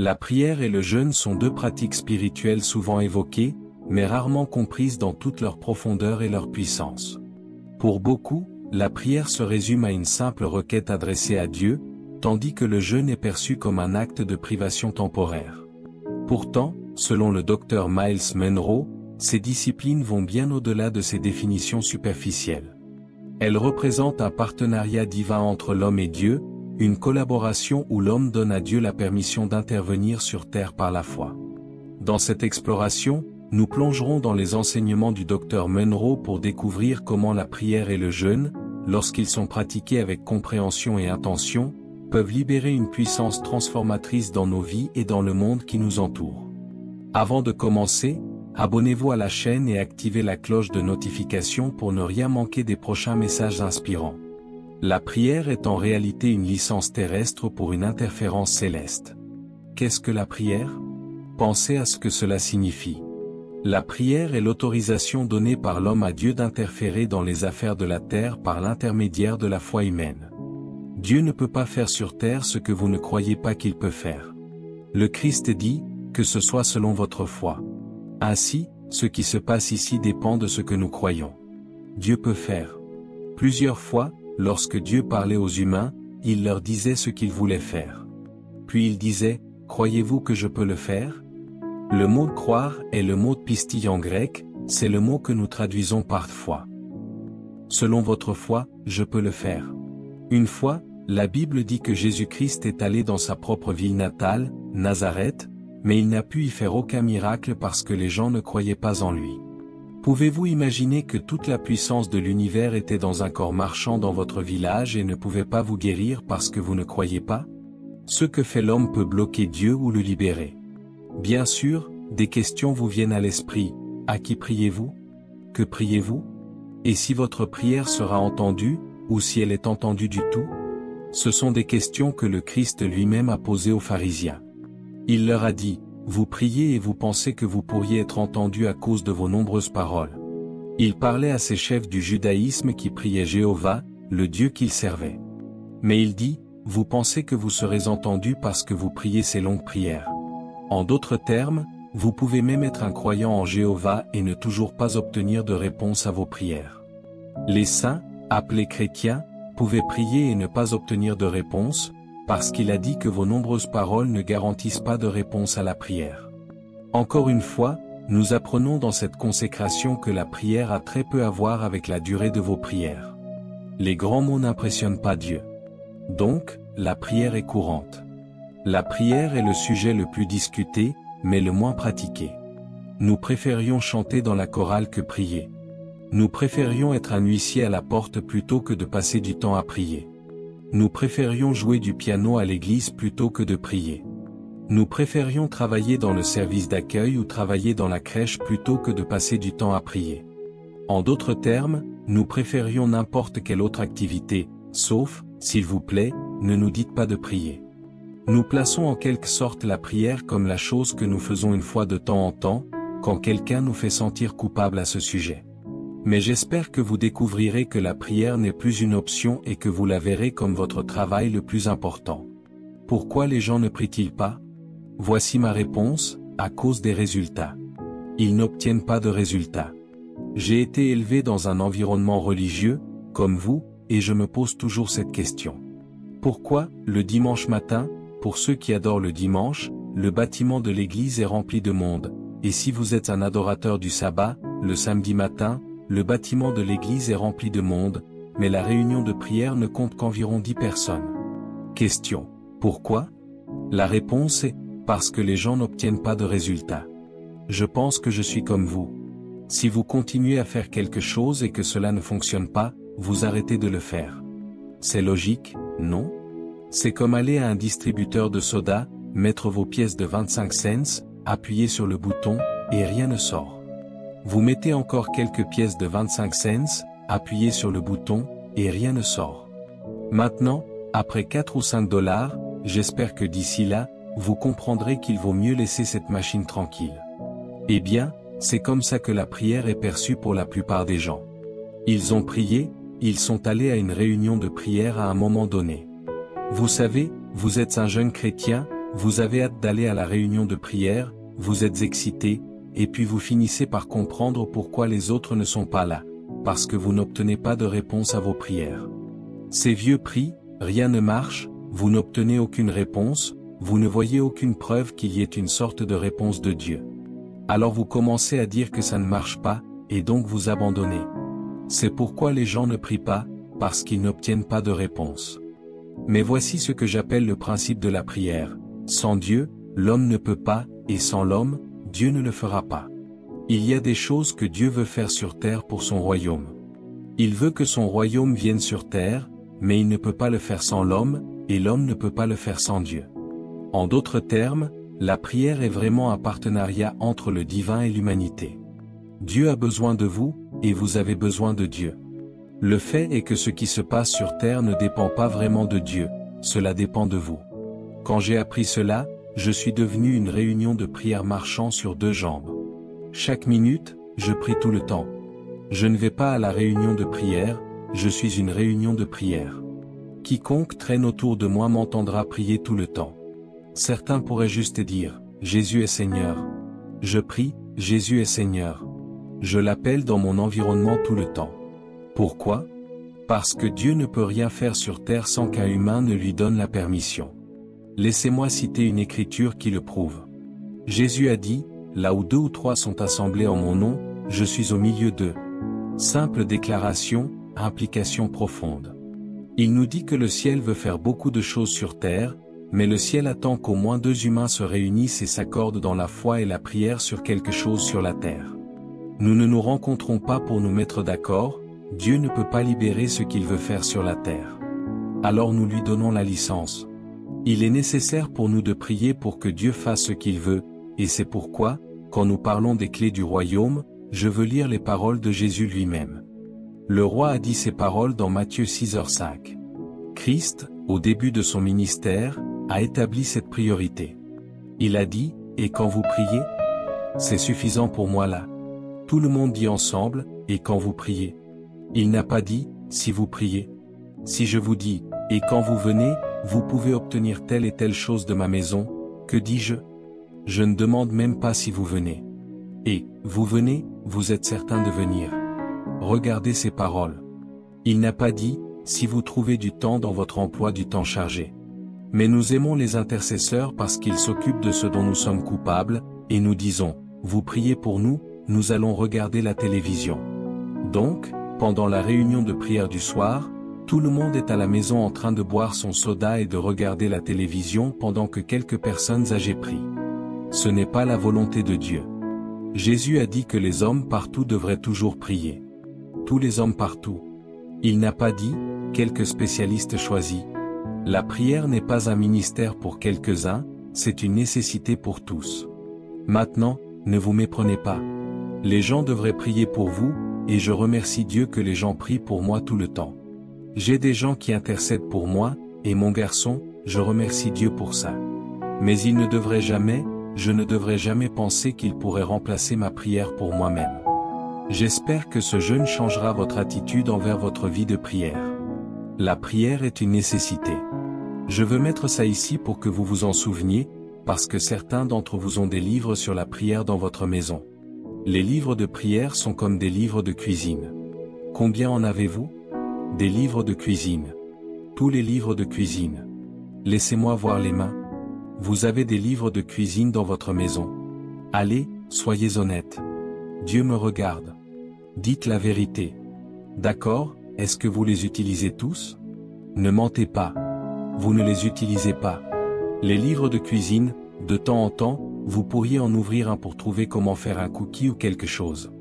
La prière et le jeûne sont deux pratiques spirituelles souvent évoquées, mais rarement comprises dans toute leur profondeur et leur puissance. Pour beaucoup, la prière se résume à une simple requête adressée à Dieu, tandis que le jeûne est perçu comme un acte de privation temporaire. Pourtant, selon le docteur Myles Munroe, ces disciplines vont bien au-delà de ces définitions superficielles. Elles représentent un partenariat divin entre l'homme et Dieu, une collaboration où l'homme donne à Dieu la permission d'intervenir sur terre par la foi. Dans cette exploration, nous plongerons dans les enseignements du docteur Munroe pour découvrir comment la prière et le jeûne, lorsqu'ils sont pratiqués avec compréhension et intention, peuvent libérer une puissance transformatrice dans nos vies et dans le monde qui nous entoure. Avant de commencer, abonnez-vous à la chaîne et activez la cloche de notification pour ne rien manquer des prochains messages inspirants. La prière est en réalité une licence terrestre pour une interférence céleste. Qu'est-ce que la prière? Pensez à ce que cela signifie. La prière est l'autorisation donnée par l'homme à Dieu d'interférer dans les affaires de la terre par l'intermédiaire de la foi humaine. Dieu ne peut pas faire sur terre ce que vous ne croyez pas qu'il peut faire. Le Christ dit, que ce soit selon votre foi. Ainsi, ce qui se passe ici dépend de ce que nous croyons. Dieu peut faire. Plusieurs fois, lorsque Dieu parlait aux humains, il leur disait ce qu'il voulait faire. Puis il disait, « Croyez-vous que je peux le faire ?» Le mot « croire » est le mot pistis en grec, c'est le mot que nous traduisons par foi. Selon votre foi, je peux le faire. Une fois, la Bible dit que Jésus-Christ est allé dans sa propre ville natale, Nazareth, mais il n'a pu y faire aucun miracle parce que les gens ne croyaient pas en lui. Pouvez-vous imaginer que toute la puissance de l'univers était dans un corps marchand dans votre village et ne pouvait pas vous guérir parce que vous ne croyez pas? Ce que fait l'homme peut bloquer Dieu ou le libérer. Bien sûr, des questions vous viennent à l'esprit. À qui priez-vous? Que priez-vous? Et si votre prière sera entendue, ou si elle est entendue du tout? Ce sont des questions que le Christ lui-même a posées aux pharisiens. Il leur a dit, « Vous priez et vous pensez que vous pourriez être entendus à cause de vos nombreuses paroles. » Il parlait à ces chefs du judaïsme qui priaient Jéhovah, le Dieu qu'ils servaient. Mais il dit, « Vous pensez que vous serez entendus parce que vous priez ces longues prières. » En d'autres termes, vous pouvez même être un croyant en Jéhovah et ne toujours pas obtenir de réponse à vos prières. Les saints, appelés chrétiens, pouvaient prier et ne pas obtenir de réponse, parce qu'il a dit que vos nombreuses paroles ne garantissent pas de réponse à la prière. Encore une fois, nous apprenons dans cette consécration que la prière a très peu à voir avec la durée de vos prières. Les grands mots n'impressionnent pas Dieu. Donc, la prière est courante. La prière est le sujet le plus discuté, mais le moins pratiqué. Nous préférions chanter dans la chorale que prier. Nous préférions être un huissier à la porte plutôt que de passer du temps à prier. Nous préférions jouer du piano à l'église plutôt que de prier. Nous préférions travailler dans le service d'accueil ou travailler dans la crèche plutôt que de passer du temps à prier. En d'autres termes, nous préférions n'importe quelle autre activité, sauf, s'il vous plaît, ne nous dites pas de prier. Nous plaçons en quelque sorte la prière comme la chose que nous faisons une fois de temps en temps, quand quelqu'un nous fait sentir coupable à ce sujet. Mais j'espère que vous découvrirez que la prière n'est plus une option et que vous la verrez comme votre travail le plus important. Pourquoi les gens ne prient-ils pas? Voici ma réponse, à cause des résultats. Ils n'obtiennent pas de résultats. J'ai été élevé dans un environnement religieux, comme vous, et je me pose toujours cette question. Pourquoi, le dimanche matin, pour ceux qui adorent le dimanche, le bâtiment de l'église est rempli de monde, et si vous êtes un adorateur du sabbat, le samedi matin, le bâtiment de l'église est rempli de monde, mais la réunion de prière ne compte qu'environ 10 personnes. Question. Pourquoi? La réponse est, parce que les gens n'obtiennent pas de résultats. Je pense que je suis comme vous. Si vous continuez à faire quelque chose et que cela ne fonctionne pas, vous arrêtez de le faire. C'est logique, non? C'est comme aller à un distributeur de soda, mettre vos pièces de 25 cents, appuyer sur le bouton, et rien ne sort. Vous mettez encore quelques pièces de 25 cents, appuyez sur le bouton, et rien ne sort. Maintenant, après 4 ou 5 $, j'espère que d'ici là, vous comprendrez qu'il vaut mieux laisser cette machine tranquille. Eh bien, c'est comme ça que la prière est perçue pour la plupart des gens. Ils ont prié, ils sont allés à une réunion de prière à un moment donné. Vous savez, vous êtes un jeune chrétien, vous avez hâte d'aller à la réunion de prière, vous êtes excité, et puis vous finissez par comprendre pourquoi les autres ne sont pas là, parce que vous n'obtenez pas de réponse à vos prières. Ces vieux prient, rien ne marche, vous n'obtenez aucune réponse, vous ne voyez aucune preuve qu'il y ait une sorte de réponse de Dieu. Alors vous commencez à dire que ça ne marche pas, et donc vous abandonnez. C'est pourquoi les gens ne prient pas, parce qu'ils n'obtiennent pas de réponse. Mais voici ce que j'appelle le principe de la prière. Sans Dieu, l'homme ne peut pas, et sans l'homme, Dieu ne le fera pas. Il y a des choses que Dieu veut faire sur terre pour son royaume. Il veut que son royaume vienne sur terre, mais il ne peut pas le faire sans l'homme, et l'homme ne peut pas le faire sans Dieu. En d'autres termes, la prière est vraiment un partenariat entre le divin et l'humanité. Dieu a besoin de vous, et vous avez besoin de Dieu. Le fait est que ce qui se passe sur terre ne dépend pas vraiment de Dieu, cela dépend de vous. Quand j'ai appris cela, je suis devenu une réunion de prière marchant sur deux jambes. Chaque minute, je prie tout le temps. Je ne vais pas à la réunion de prière, je suis une réunion de prière. Quiconque traîne autour de moi m'entendra prier tout le temps. Certains pourraient juste dire, Jésus est Seigneur. Je prie, Jésus est Seigneur. Je l'appelle dans mon environnement tout le temps. Pourquoi? Parce que Dieu ne peut rien faire sur terre sans qu'un humain ne lui donne la permission. Laissez-moi citer une écriture qui le prouve. Jésus a dit, là où 2 ou 3 sont assemblés en mon nom, je suis au milieu d'eux. Simple déclaration, implication profonde. Il nous dit que le ciel veut faire beaucoup de choses sur terre, mais le ciel attend qu'au moins 2 humains se réunissent et s'accordent dans la foi et la prière sur quelque chose sur la terre. Nous ne nous rencontrons pas pour nous mettre d'accord, Dieu ne peut pas libérer ce qu'il veut faire sur la terre. Alors nous lui donnons la licence. Il est nécessaire pour nous de prier pour que Dieu fasse ce qu'il veut, et c'est pourquoi, quand nous parlons des clés du royaume, je veux lire les paroles de Jésus lui-même. Le roi a dit ces paroles dans Matthieu 6h5. Christ, au début de son ministère, a établi cette priorité. Il a dit, et quand vous priez, c'est suffisant pour moi là. Tout le monde dit ensemble, et quand vous priez. Il n'a pas dit, si vous priez. Si je vous dis, et quand vous venez, vous pouvez obtenir telle et telle chose de ma maison, que dis-je? Je ne demande même pas si vous venez. Et, vous venez, vous êtes certain de venir. Regardez ces paroles. Il n'a pas dit, si vous trouvez du temps dans votre emploi du temps chargé. Mais nous aimons les intercesseurs parce qu'ils s'occupent de ce dont nous sommes coupables, et nous disons, vous priez pour nous, nous allons regarder la télévision. Donc, pendant la réunion de prière du soir, tout le monde est à la maison en train de boire son soda et de regarder la télévision pendant que quelques personnes âgées prient. Ce n'est pas la volonté de Dieu. Jésus a dit que les hommes partout devraient toujours prier. Tous les hommes partout. Il n'a pas dit, quelques spécialistes choisis. La prière n'est pas un ministère pour quelques-uns, c'est une nécessité pour tous. Maintenant, ne vous méprenez pas. Les gens devraient prier pour vous, et je remercie Dieu que les gens prient pour moi tout le temps. J'ai des gens qui intercèdent pour moi, et mon garçon, je remercie Dieu pour ça. Mais je ne devrais jamais penser qu'il pourrait remplacer ma prière pour moi-même. J'espère que ce jeûne changera votre attitude envers votre vie de prière. La prière est une nécessité. Je veux mettre ça ici pour que vous vous en souveniez, parce que certains d'entre vous ont des livres sur la prière dans votre maison. Les livres de prière sont comme des livres de cuisine. Combien en avez-vous? Des livres de cuisine. Tous les livres de cuisine. Laissez-moi voir les mains. Vous avez des livres de cuisine dans votre maison. Allez, soyez honnêtes. Dieu me regarde. Dites la vérité. D'accord, est-ce que vous les utilisez tous? Ne mentez pas. Vous ne les utilisez pas. Les livres de cuisine, de temps en temps, vous pourriez en ouvrir un pour trouver comment faire un cookie ou quelque chose.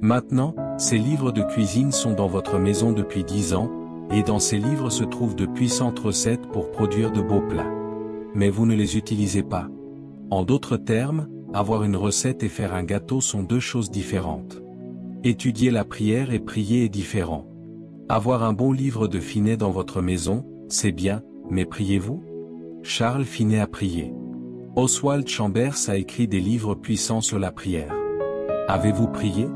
Maintenant, ces livres de cuisine sont dans votre maison depuis 10 ans, et dans ces livres se trouvent de puissantes recettes pour produire de beaux plats. Mais vous ne les utilisez pas. En d'autres termes, avoir une recette et faire un gâteau sont deux choses différentes. Étudier la prière et prier est différent. Avoir un bon livre de Finet dans votre maison, c'est bien, mais priez-vous? Charles Finet a prié. Oswald Chambers a écrit des livres puissants sur la prière. Avez-vous prié?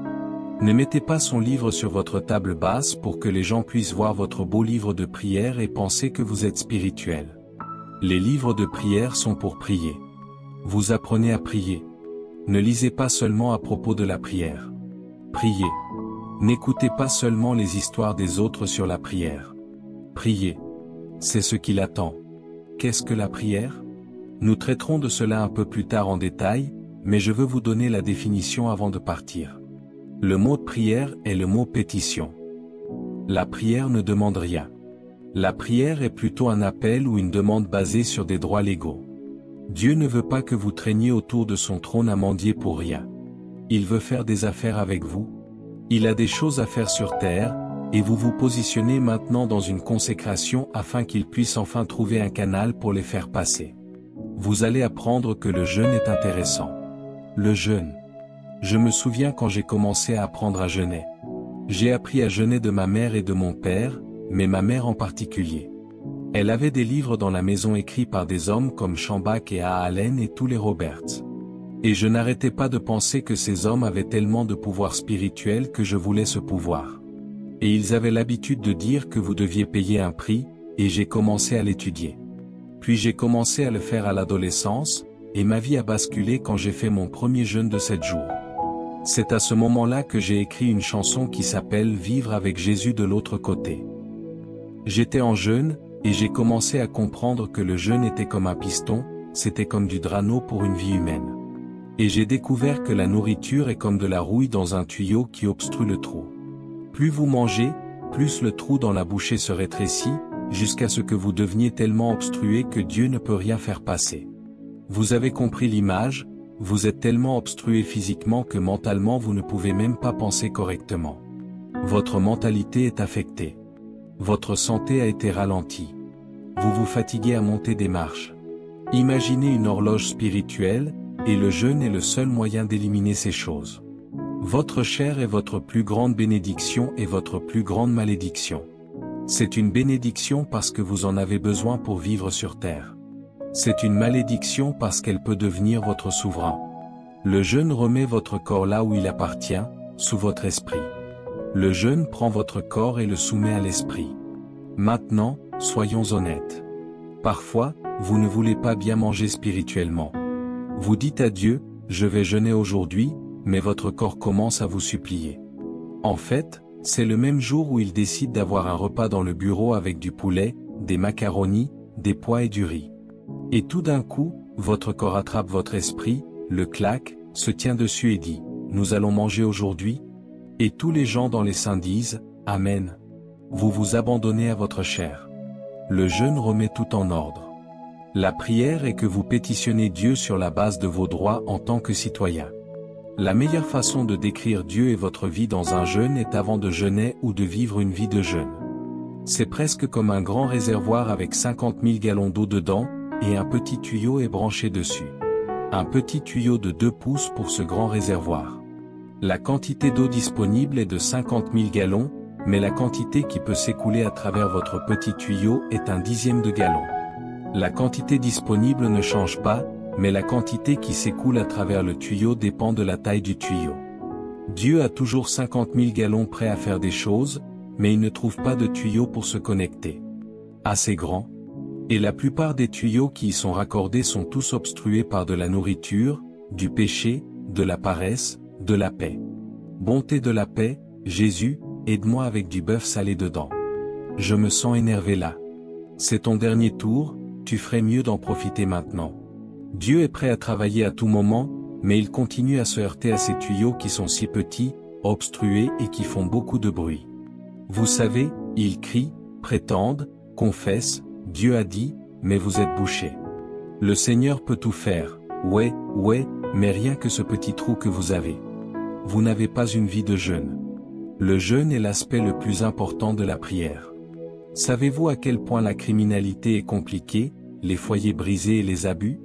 Ne mettez pas son livre sur votre table basse pour que les gens puissent voir votre beau livre de prière et penser que vous êtes spirituel. Les livres de prière sont pour prier. Vous apprenez à prier. Ne lisez pas seulement à propos de la prière. Priez. N'écoutez pas seulement les histoires des autres sur la prière. Priez. C'est ce qu'il attend. Qu'est-ce que la prière? Nous traiterons de cela un peu plus tard en détail, mais je veux vous donner la définition avant de partir. Le mot prière est le mot pétition. La prière ne demande rien. La prière est plutôt un appel ou une demande basée sur des droits légaux. Dieu ne veut pas que vous traîniez autour de son trône à mendier pour rien. Il veut faire des affaires avec vous. Il a des choses à faire sur terre, et vous vous positionnez maintenant dans une consécration afin qu'il puisse enfin trouver un canal pour les faire passer. Vous allez apprendre que le jeûne est intéressant. Le jeûne. Je me souviens quand j'ai commencé à apprendre à jeûner. J'ai appris à jeûner de ma mère et de mon père, mais ma mère en particulier. Elle avait des livres dans la maison écrits par des hommes comme Schambach et A. Allen et tous les Roberts. Et je n'arrêtais pas de penser que ces hommes avaient tellement de pouvoir spirituel que je voulais ce pouvoir. Et ils avaient l'habitude de dire que vous deviez payer un prix, et j'ai commencé à l'étudier. Puis j'ai commencé à le faire à l'adolescence, et ma vie a basculé quand j'ai fait mon premier jeûne de 7 jours. C'est à ce moment-là que j'ai écrit une chanson qui s'appelle « Vivre avec Jésus de l'autre côté ». J'étais en jeûne, et j'ai commencé à comprendre que le jeûne était comme un piston, c'était comme du drano pour une vie humaine. Et j'ai découvert que la nourriture est comme de la rouille dans un tuyau qui obstrue le trou. Plus vous mangez, plus le trou dans la bouchée se rétrécit, jusqu'à ce que vous deveniez tellement obstrué que Dieu ne peut rien faire passer. Vous avez compris l'image, vous êtes tellement obstrué physiquement que mentalement vous ne pouvez même pas penser correctement. Votre mentalité est affectée. Votre santé a été ralentie. Vous vous fatiguez à monter des marches. Imaginez une horloge spirituelle, et le jeûne est le seul moyen d'éliminer ces choses. Votre chair est votre plus grande bénédiction et votre plus grande malédiction. C'est une bénédiction parce que vous en avez besoin pour vivre sur terre. C'est une malédiction parce qu'elle peut devenir votre souverain. Le jeûne remet votre corps là où il appartient, sous votre esprit. Le jeûne prend votre corps et le soumet à l'esprit. Maintenant, soyons honnêtes. Parfois, vous ne voulez pas bien manger spirituellement. Vous dites à Dieu, je vais jeûner aujourd'hui, mais votre corps commence à vous supplier. En fait, c'est le même jour où il décide d'avoir un repas dans le bureau avec du poulet, des macaronis, des pois et du riz. Et tout d'un coup, votre corps attrape votre esprit, le claque, se tient dessus et dit, nous allons manger aujourd'hui? Et tous les gens dans les saints disent, Amen. Vous vous abandonnez à votre chair. Le jeûne remet tout en ordre. La prière est que vous pétitionnez Dieu sur la base de vos droits en tant que citoyen. La meilleure façon de décrire Dieu et votre vie dans un jeûne est avant de jeûner ou de vivre une vie de jeûne. C'est presque comme un grand réservoir avec 50 000 gallons d'eau dedans, et un petit tuyau est branché dessus. Un petit tuyau de 2 pouces pour ce grand réservoir. La quantité d'eau disponible est de 50 000 gallons, mais la quantité qui peut s'écouler à travers votre petit tuyau est 1/10 de gallon. La quantité disponible ne change pas, mais la quantité qui s'écoule à travers le tuyau dépend de la taille du tuyau. Dieu a toujours 50 000 gallons prêts à faire des choses, mais il ne trouve pas de tuyau pour se connecter. Assez grand. Et la plupart des tuyaux qui y sont raccordés sont tous obstrués par de la nourriture, du péché, de la paresse, de la paix. Bonté de la paix, Jésus, aide-moi avec du bœuf salé dedans. Je me sens énervé là. C'est ton dernier tour, tu ferais mieux d'en profiter maintenant. Dieu est prêt à travailler à tout moment, mais il continue à se heurter à ces tuyaux qui sont si petits, obstrués et qui font beaucoup de bruit. Vous savez, ils crient, prétendent, confessent, Dieu a dit, mais vous êtes bouchés. Le Seigneur peut tout faire, ouais, mais rien que ce petit trou que vous avez. Vous n'avez pas une vie de jeûne. Le jeûne est l'aspect le plus important de la prière. Savez-vous à quel point la criminalité est compliquée, les foyers brisés et les abus?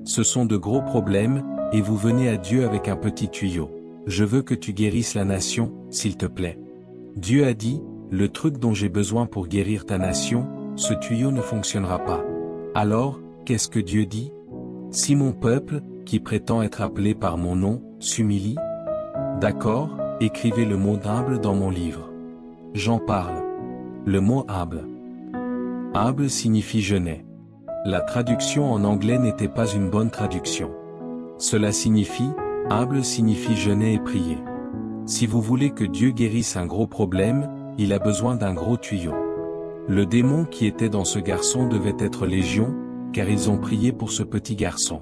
Ce sont de gros problèmes, et vous venez à Dieu avec un petit tuyau. Je veux que tu guérisses la nation, s'il te plaît. Dieu a dit, le truc dont j'ai besoin pour guérir ta nation, ce tuyau ne fonctionnera pas. Alors, qu'est-ce que Dieu dit? Si mon peuple, qui prétend être appelé par mon nom, s'humilie? D'accord, écrivez le mot humble dans mon livre. J'en parle. Le mot humble. Humble signifie jeûner. La traduction en anglais n'était pas une bonne traduction. Cela signifie, humble signifie jeûner et prier. Si vous voulez que Dieu guérisse un gros problème, il a besoin d'un gros tuyau. Le démon qui était dans ce garçon devait être légion, car ils ont prié pour ce petit garçon.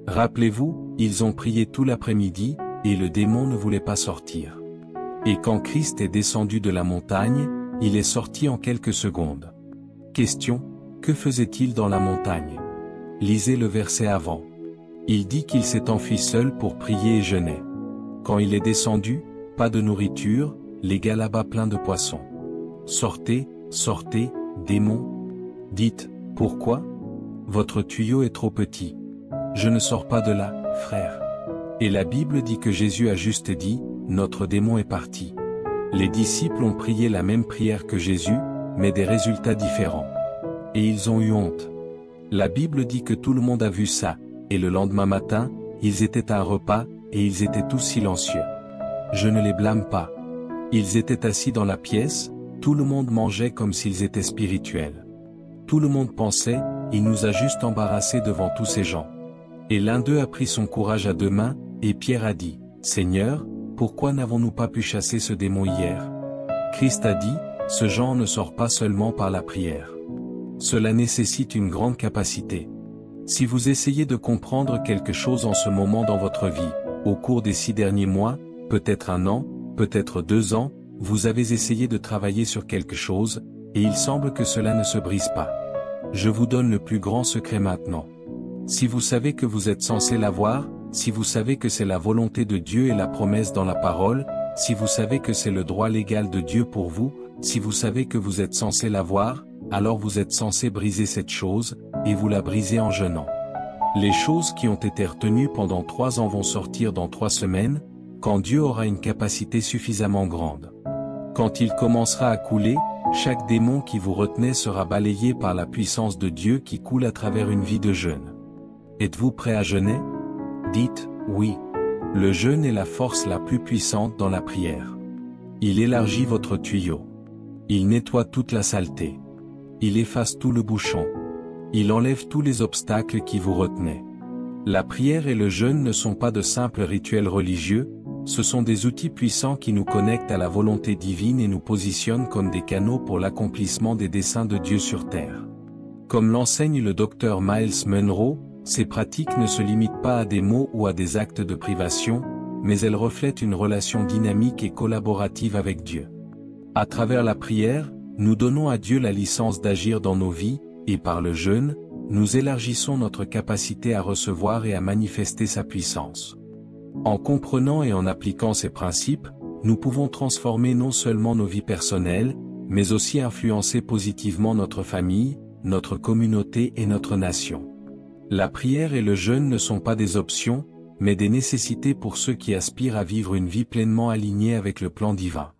Rappelez-vous, ils ont prié tout l'après-midi, et le démon ne voulait pas sortir. Et quand Christ est descendu de la montagne, il est sorti en quelques secondes. Question, que faisait-il dans la montagne? Lisez le verset avant. Il dit qu'il s'est enfui seul pour prier et jeûner. Quand il est descendu, pas de nourriture, les gars là-bas pleins de poissons. Sortez, sortez, démons. Dites, pourquoi? Votre tuyau est trop petit. Je ne sors pas de là, frère. Et la Bible dit que Jésus a juste dit, notre démon est parti. Les disciples ont prié la même prière que Jésus, mais des résultats différents. Et ils ont eu honte. La Bible dit que tout le monde a vu ça, et le lendemain matin, ils étaient à un repas, et ils étaient tous silencieux. Je ne les blâme pas. Ils étaient assis dans la pièce, tout le monde mangeait comme s'ils étaient spirituels. Tout le monde pensait, il nous a juste embarrassés devant tous ces gens. Et l'un d'eux a pris son courage à deux mains, et Pierre a dit, Seigneur, pourquoi n'avons-nous pas pu chasser ce démon hier? Christ a dit, ce genre ne sort pas seulement par la prière. Cela nécessite une grande capacité. Si vous essayez de comprendre quelque chose en ce moment dans votre vie, au cours des 6 derniers mois, peut-être 1 an, peut-être 2 ans, vous avez essayé de travailler sur quelque chose, et il semble que cela ne se brise pas. Je vous donne le plus grand secret maintenant. Si vous savez que vous êtes censé l'avoir, si vous savez que c'est la volonté de Dieu et la promesse dans la parole, si vous savez que c'est le droit légal de Dieu pour vous, si vous savez que vous êtes censé l'avoir, alors vous êtes censé briser cette chose, et vous la brisez en jeûnant. Les choses qui ont été retenues pendant 3 ans vont sortir dans 3 semaines, quand Dieu aura une capacité suffisamment grande. Quand il commencera à couler, chaque démon qui vous retenait sera balayé par la puissance de Dieu qui coule à travers une vie de jeûne. Êtes-vous prêt à jeûner? Dites, oui. Le jeûne est la force la plus puissante dans la prière. Il élargit votre tuyau. Il nettoie toute la saleté. Il efface tout le bouchon. Il enlève tous les obstacles qui vous retenaient. La prière et le jeûne ne sont pas de simples rituels religieux, ce sont des outils puissants qui nous connectent à la volonté divine et nous positionnent comme des canaux pour l'accomplissement des desseins de Dieu sur terre. Comme l'enseigne le docteur Myles Munroe, ces pratiques ne se limitent pas à des mots ou à des actes de privation, mais elles reflètent une relation dynamique et collaborative avec Dieu. À travers la prière, nous donnons à Dieu la licence d'agir dans nos vies, et par le jeûne, nous élargissons notre capacité à recevoir et à manifester sa puissance. En comprenant et en appliquant ces principes, nous pouvons transformer non seulement nos vies personnelles, mais aussi influencer positivement notre famille, notre communauté et notre nation. La prière et le jeûne ne sont pas des options, mais des nécessités pour ceux qui aspirent à vivre une vie pleinement alignée avec le plan divin.